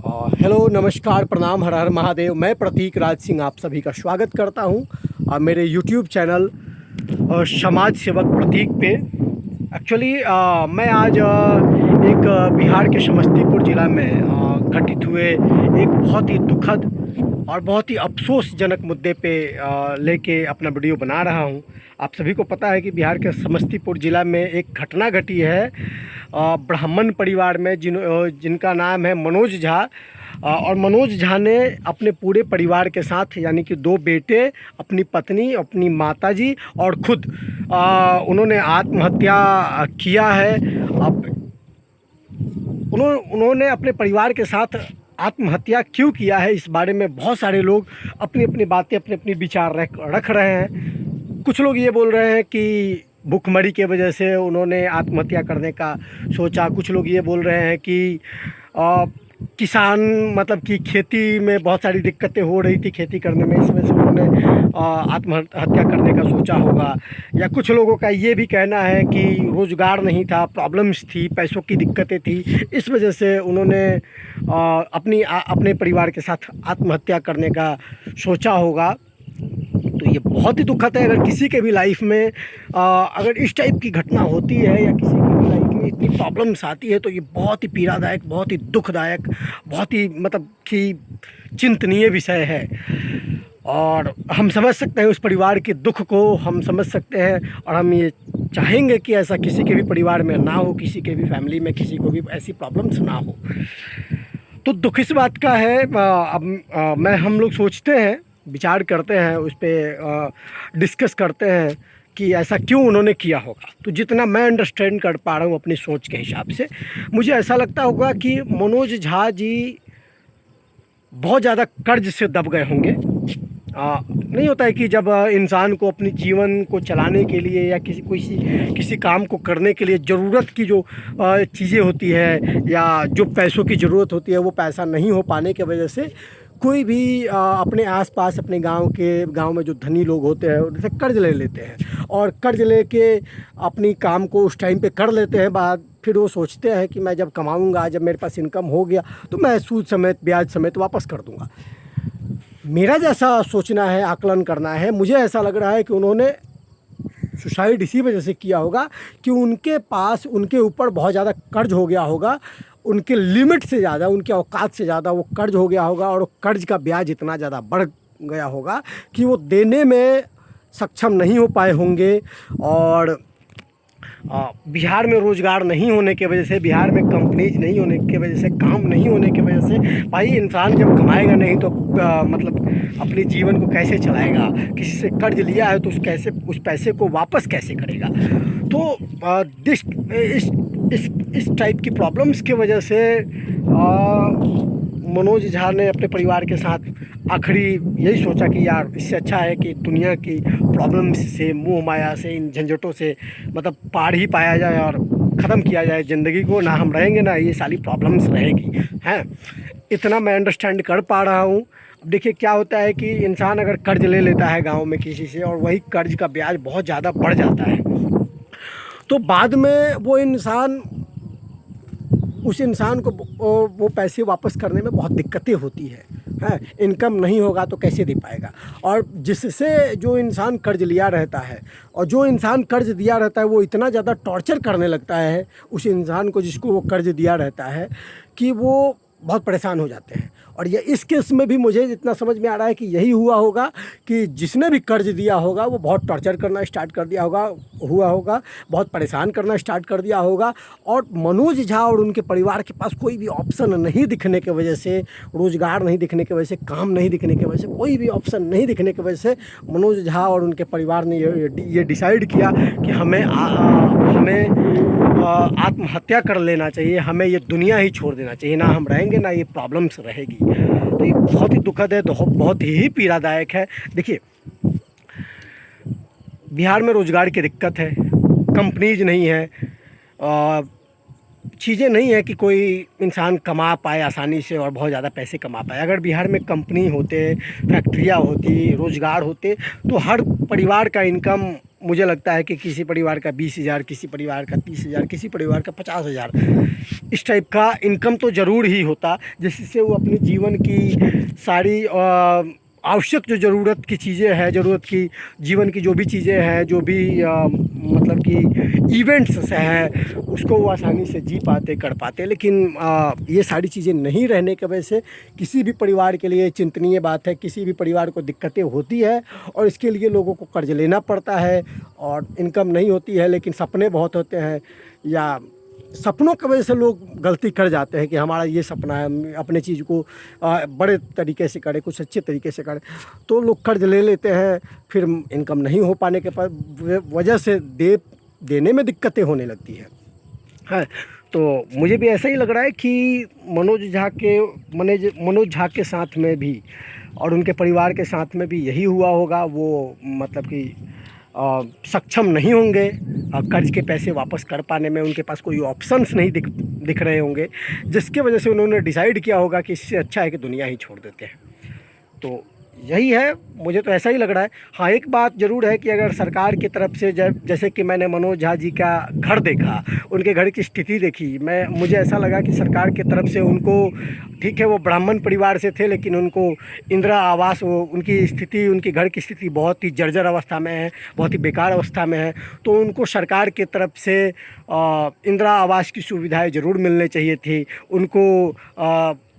Hello, नमस्कार, प्रणाम, हर हर महादेव। मैं प्रतीक राज सिंह आप सभी का स्वागत करता हूं मेरे यूट्यूब चैनल समाज सेवक प्रतीक पे। एक्चुअली मैं आज बिहार के समस्तीपुर ज़िला में घटित हुए एक बहुत ही दुखद और बहुत ही अफसोसजनक मुद्दे पे लेके अपना वीडियो बना रहा हूं। आप सभी को पता है कि बिहार के समस्तीपुर ज़िला में एक घटना घटी है ब्राह्मण परिवार में जिनका नाम है मनोज झा। और मनोज झा ने अपने पूरे परिवार के साथ यानी कि 2 बेटे, अपनी पत्नी, अपनी माताजी और खुद उन्होंने आत्महत्या किया है। अब उन्होंने अपने परिवार के साथ आत्महत्या क्यों किया है, इस बारे में बहुत सारे लोग अपनी अपनी बातें, अपने अपने विचार रख रहे हैं। कुछ लोग ये बोल रहे हैं कि भूखमरी के वजह से उन्होंने आत्महत्या करने का सोचा। कुछ लोग ये बोल रहे हैं कि किसान मतलब कि खेती में बहुत सारी दिक्कतें हो रही थी खेती करने में, इस वजह से उन्होंने आत्महत्या करने का सोचा होगा। या कुछ लोगों का ये भी कहना है कि रोज़गार नहीं था, प्रॉब्लम्स थी, पैसों की दिक्कतें थी, इस वजह से उन्होंने अपने परिवार के साथ आत्महत्या करने का सोचा होगा। तो ये बहुत ही दुखद है। अगर किसी के भी लाइफ में अगर इस टाइप की घटना होती है या किसी की भी लाइफ में इतनी प्रॉब्लम्स आती है तो ये बहुत ही पीड़ादायक, बहुत ही दुखदायक, बहुत ही मतलब कि चिंतनीय विषय है। और हम समझ सकते हैं उस परिवार के दुख को, हम समझ सकते हैं और हम ये चाहेंगे कि ऐसा किसी के भी परिवार में ना हो, किसी के भी फैमिली में किसी को भी ऐसी प्रॉब्लम्स ना हो। तो दुख इस बात का है, हम लोग सोचते हैं, विचार करते हैं, उस पर डिस्कस करते हैं कि ऐसा क्यों उन्होंने किया होगा। तो जितना मैं अंडरस्टैंड कर पा रहा हूँ अपनी सोच के हिसाब से, मुझे ऐसा लगता होगा कि मनोज झा जी बहुत ज़्यादा कर्ज से दब गए होंगे। नहीं होता है कि जब इंसान को अपनी जीवन को चलाने के लिए या किसी काम को करने के लिए ज़रूरत की जो चीज़ें होती है या जो पैसों की ज़रूरत होती है, वो पैसा नहीं हो पाने की वजह से कोई भी अपने आसपास अपने गांव में जो धनी लोग होते हैं उनसे कर्ज ले लेते हैं और कर्ज लेके अपनी काम को उस टाइम पे कर लेते हैं। बाद फिर वो सोचते हैं कि मैं जब कमाऊंगा, जब मेरे पास इनकम हो गया तो मैं सूद समेत, ब्याज समेत वापस कर दूंगा। मेरा जैसा सोचना है, आकलन करना है, मुझे ऐसा लग रहा है कि उन्होंने सुसाइड इसी वजह से किया होगा कि उनके पास, उनके ऊपर बहुत ज़्यादा कर्ज हो गया होगा, उनके लिमिट से ज़्यादा, उनके औकात से ज़्यादा वो कर्ज हो गया होगा और कर्ज का ब्याज इतना ज़्यादा बढ़ गया होगा कि वो देने में सक्षम नहीं हो पाए होंगे। और बिहार में रोज़गार नहीं होने की वजह से, बिहार में कंपनीज नहीं होने की वजह से, काम नहीं होने की वजह से, भाई इंसान जब कमाएगा नहीं तो मतलब अपने जीवन को कैसे चलाएगा। किसी से कर्ज लिया है तो उस पैसे को वापस कैसे करेगा। तो इस टाइप की प्रॉब्लम्स की वजह से मनोज झा ने अपने परिवार के साथ आखिरी यही सोचा कि यार इससे अच्छा है कि दुनिया की प्रॉब्लम्स से, मोह माया से, इन झंझटों से मतलब पार ही पाया जाए और ख़त्म किया जाए ज़िंदगी को। ना हम रहेंगे ना ये सारी प्रॉब्लम्स रहेगी, हैं। इतना मैं अंडरस्टैंड कर पा रहा हूँ। अब देखिए क्या होता है कि इंसान अगर कर्ज ले लेता है गाँव में किसी से और वही कर्ज का ब्याज बहुत ज़्यादा बढ़ जाता है तो बाद में उस इंसान को वो पैसे वापस करने में बहुत दिक्कतें होती हैं। इनकम नहीं होगा तो कैसे दे पाएगा। और जिससे जो इंसान कर्ज लिया रहता है और जो इंसान कर्ज दिया रहता है वो इतना ज़्यादा टॉर्चर करने लगता है उस इंसान को जिसको वो कर्ज दिया रहता है कि वो बहुत परेशान हो जाते हैं। और ये इस केस में भी मुझे जितना समझ में आ रहा है कि यही हुआ होगा कि जिसने भी कर्ज दिया होगा वो बहुत टॉर्चर करना स्टार्ट कर दिया होगा, बहुत परेशान करना स्टार्ट कर दिया होगा। और मनोज झा और उनके परिवार के पास कोई भी ऑप्शन नहीं दिखने की वजह से, रोज़गार नहीं दिखने की वजह से, काम नहीं दिखने की वजह से, कोई भी ऑप्शन नहीं दिखने की वजह से मनोज झा और उनके परिवार ने ये डिसाइड किया कि हमें आत्महत्या कर लेना चाहिए, हमें ये दुनिया ही छोड़ देना चाहिए। ना हम रहेंगे ना ये प्रॉब्लम्स रहेगी। तो ये बहुत ही दुखद है, तो बहुत ही पीड़ादायक है। देखिए बिहार में रोज़गार की दिक्कत है, कंपनीज नहीं है, चीज़ें नहीं है कि कोई इंसान कमा पाए आसानी से और बहुत ज़्यादा पैसे कमा पाए। अगर बिहार में कंपनी होते, फैक्ट्रियाँ होती, रोज़गार होते तो हर परिवार का इनकम मुझे लगता है कि किसी परिवार का 20,000, किसी परिवार का 30,000, किसी परिवार का 50,000 इस टाइप का इनकम तो ज़रूर ही होता, जिससे वो अपने जीवन की सारी आवश्यक जो ज़रूरत की चीज़ें हैं, ज़रूरत की जीवन की जो भी चीज़ें हैं, जो भी मतलब कि इवेंट्स हैं, उसको वो आसानी से जी पाते, कर पाते। लेकिन ये सारी चीज़ें नहीं रहने की वजह से किसी भी परिवार के लिए चिंतनीय बात है, किसी भी परिवार को दिक्कतें होती है और इसके लिए लोगों को कर्ज लेना पड़ता है और इनकम नहीं होती है, लेकिन सपने बहुत होते हैं, या सपनों की वजह से लोग गलती कर जाते हैं कि हमारा ये सपना है, अपने चीज़ को बड़े तरीके से करें, कुछ अच्छे तरीके से करें, तो लोग कर्ज ले लेते हैं। फिर इनकम नहीं हो पाने के वजह से देने में दिक्कतें होने लगती है। तो मुझे भी ऐसा ही लग रहा है कि मनोज झा के साथ में भी और उनके परिवार के साथ में भी यही हुआ होगा। वो मतलब कि सक्षम नहीं होंगे कर्ज के पैसे वापस कर पाने में, उनके पास कोई ऑप्शंस नहीं दिख रहे होंगे, जिसके वजह से उन्होंने डिसाइड किया होगा कि इससे अच्छा है कि दुनिया ही छोड़ देते हैं। तो यही है, मुझे तो ऐसा ही लग रहा है। हाँ, एक बात ज़रूर है कि अगर सरकार की तरफ से जैसे कि मैंने मनोज झा जी का घर देखा, उनके घर की स्थिति देखी, मुझे ऐसा लगा कि सरकार की तरफ से उनको, ठीक है वो ब्राह्मण परिवार से थे, लेकिन उनको इंदिरा आवास, उनकी स्थिति, उनकी घर की स्थिति बहुत ही जर्जर अवस्था में है, बहुत ही बेकार अवस्था में है। तो उनको सरकार की तरफ से इंदिरा आवास की सुविधाएँ ज़रूर मिलनी चाहिए थी। उनको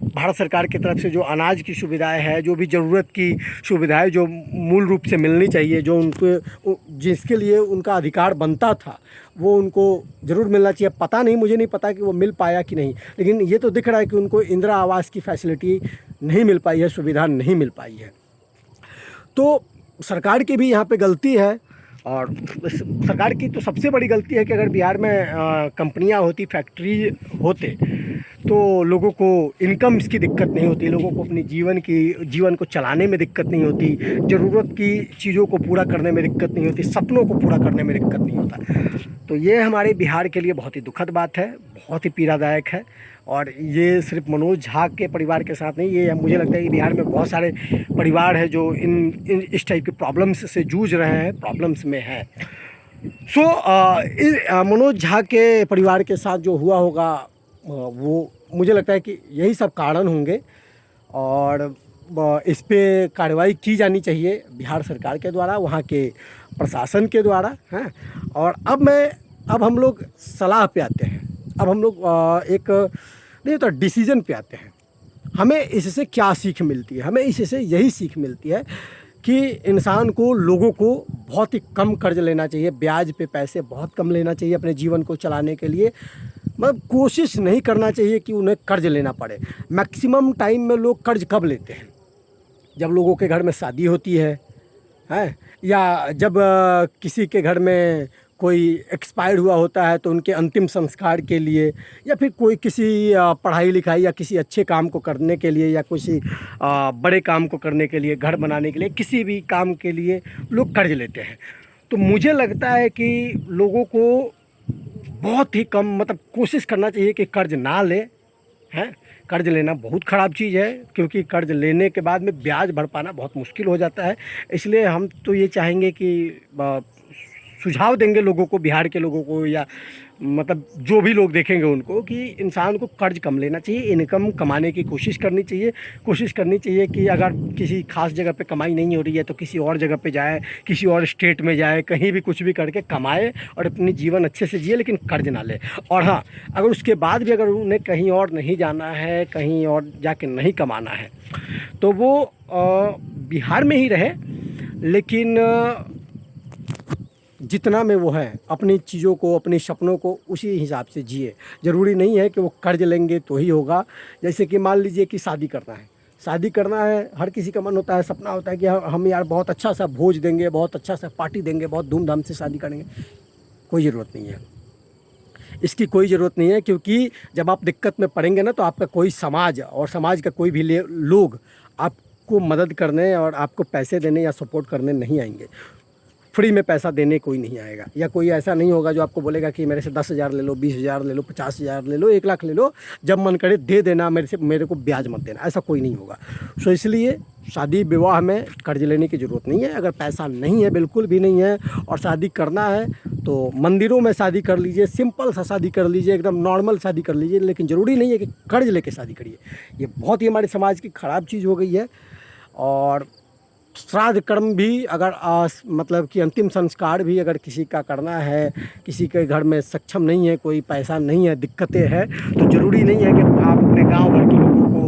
भारत सरकार की तरफ से जो अनाज की सुविधाएं हैं, जो भी ज़रूरत की सुविधाएं जो मूल रूप से मिलनी चाहिए, जो उनको जिसके लिए उनका अधिकार बनता था, वो उनको ज़रूर मिलना चाहिए। पता नहीं, मुझे नहीं पता कि वो मिल पाया कि नहीं, लेकिन ये तो दिख रहा है कि उनको इंदिरा आवास की फैसिलिटी नहीं मिल पाई है, सुविधा नहीं मिल पाई है। तो सरकार की भी यहाँ पे गलती है, और सरकार की तो सबसे बड़ी गलती है कि अगर बिहार में कंपनियाँ होती, फैक्ट्री होते, तो लोगों को इनकम्स की दिक्कत नहीं होती, लोगों को अपनी जीवन को चलाने में दिक्कत नहीं होती, ज़रूरत की चीज़ों को पूरा करने में दिक्कत नहीं होती, सपनों को पूरा करने में दिक्कत नहीं होता। तो ये हमारे बिहार के लिए बहुत ही दुखद बात है, बहुत ही पीड़ादायक है। और ये सिर्फ मनोज झा के परिवार के साथ नहीं, ये मुझे लगता है कि बिहार में बहुत सारे परिवार हैं जो इस टाइप के प्रॉब्लम्स से जूझ रहे हैं, प्रॉब्लम्स में हैं। सो मनोज झा के परिवार के साथ जो हुआ होगा, वो मुझे लगता है कि यही सब कारण होंगे, और इस पे कार्रवाई की जानी चाहिए बिहार सरकार के द्वारा, वहाँ के प्रशासन के द्वारा, हैं। और अब हम लोग सलाह पे आते हैं, अब हम लोग एक नहीं तो डिसीजन पे आते हैं। हमें इससे क्या सीख मिलती है? हमें इससे यही सीख मिलती है कि इंसान को, लोगों को बहुत ही कम कर्ज लेना चाहिए, ब्याज पे पैसे बहुत कम लेना चाहिए अपने जीवन को चलाने के लिए। मतलब कोशिश नहीं करना चाहिए कि उन्हें कर्ज लेना पड़े। मैक्सिमम टाइम में लोग कर्ज कब लेते हैं? जब लोगों के घर में शादी होती है, या जब किसी के घर में कोई एक्सपायर हुआ होता है तो उनके अंतिम संस्कार के लिए, या फिर कोई किसी पढ़ाई लिखाई या किसी अच्छे काम को करने के लिए, या किसी बड़े काम को करने के लिए, घर बनाने के लिए, किसी भी काम के लिए लोग कर्ज लेते हैं। तो मुझे लगता है कि लोगों को बहुत ही कम, मतलब कोशिश करना चाहिए कि कर्ज ना ले, हैं। कर्ज लेना बहुत ख़राब चीज़ है, क्योंकि कर्ज लेने के बाद में ब्याज भर पाना बहुत मुश्किल हो जाता है। इसलिए हम तो ये चाहेंगे कि सुझाव देंगे लोगों को, बिहार के लोगों को, या मतलब जो भी लोग देखेंगे उनको, कि इंसान को कर्ज कम लेना चाहिए, इनकम कमाने की कोशिश करनी चाहिए कि अगर किसी खास जगह पे कमाई नहीं हो रही है तो किसी और जगह पे जाए, किसी और स्टेट में जाए, कहीं भी कुछ भी करके कमाए और अपनी जीवन अच्छे से जिए, लेकिन कर्ज ना ले। और हाँ, अगर उसके बाद भी अगर उन्हें कहीं और नहीं जाना है, कहीं और जाके नहीं कमाना है, तो वो बिहार में ही रहे, लेकिन जितना में वो है, अपनी चीज़ों को, अपने सपनों को उसी हिसाब से जिए। ज़रूरी नहीं है कि वो कर्ज लेंगे तो ही होगा। जैसे कि मान लीजिए कि शादी करना है, हर किसी का मन होता है, सपना होता है कि हम यार बहुत अच्छा सा भोज देंगे, बहुत अच्छा सा पार्टी देंगे, बहुत धूमधाम से शादी करेंगे। कोई ज़रूरत नहीं है, इसकी कोई ज़रूरत नहीं है, क्योंकि जब आप दिक्कत में पड़ेंगे ना, तो आपका कोई समाज और समाज का कोई भी लोग आपको मदद करने और आपको पैसे देने या सपोर्ट करने नहीं आएंगे। फ्री में पैसा देने कोई नहीं आएगा, या कोई ऐसा नहीं होगा जो आपको बोलेगा कि मेरे से 10,000 ले लो, 20,000 ले लो, 50,000 ले लो, 1 लाख ले लो, जब मन करे दे देना, मेरे को ब्याज मत देना, ऐसा कोई नहीं होगा। सो इसलिए शादी विवाह में कर्ज लेने की ज़रूरत नहीं है। अगर पैसा नहीं है, बिल्कुल भी नहीं है, और शादी करना है तो मंदिरों में शादी कर लीजिए, सिंपल सा शादी कर लीजिए, एकदम नॉर्मल शादी कर लीजिए, लेकिन ज़रूरी नहीं है कि कर्ज लेके शादी करिए। ये बहुत ही हमारे समाज की ख़राब चीज़ हो गई है। और श्राद्ध कर्म भी अगर मतलब कि अंतिम संस्कार भी अगर किसी का करना है, किसी के घर में सक्षम नहीं है, कोई पैसा नहीं है, दिक्कतें हैं, तो ज़रूरी नहीं है कि आप अपने गांव भर के लोगों को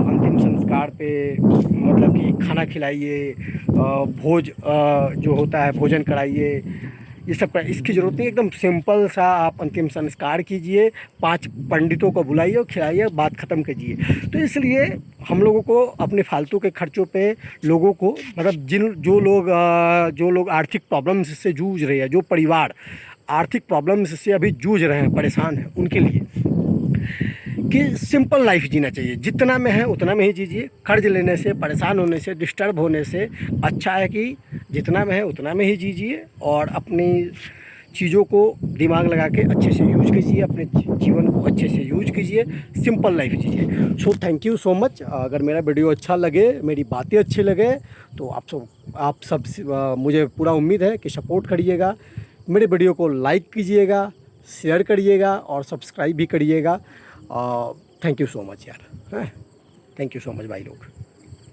अंतिम संस्कार पे मतलब कि खाना खिलाइए, भोज जो होता है भोजन कराइए, ये सब इसकी ज़रूरत नहीं। एकदम सिंपल सा आप अंतिम संस्कार कीजिए, 5 पंडितों को बुलाइए और खिलाइए, बात ख़त्म कीजिए। तो इसलिए हम लोगों को अपने फालतू के खर्चों पे लोगों को मतलब जो लोग आर्थिक प्रॉब्लम्स से जूझ रहे हैं, जो परिवार आर्थिक प्रॉब्लम्स से अभी जूझ रहे हैं, परेशान हैं, उनके लिए कि सिंपल लाइफ जीना चाहिए, जितना में है उतना में ही जीजिए। कर्ज लेने से, परेशान होने से, डिस्टर्ब होने से अच्छा है कि जितना में है उतना में ही जीजिए, और अपनी चीज़ों को दिमाग लगा के अच्छे से यूज कीजिए, अपने जीवन को अच्छे से यूज कीजिए, सिंपल लाइफ जीजिए। So thank you so much. अगर मेरा वीडियो अच्छा लगे, मेरी बातें अच्छी लगे, तो आप सब मुझे पूरा उम्मीद है कि सपोर्ट करिएगा, मेरे वीडियो को लाइक कीजिएगा, शेयर करिएगा और सब्सक्राइब भी करिएगा। थैंक यू सो मच यार, थैंक यू सो मच भाई लोग।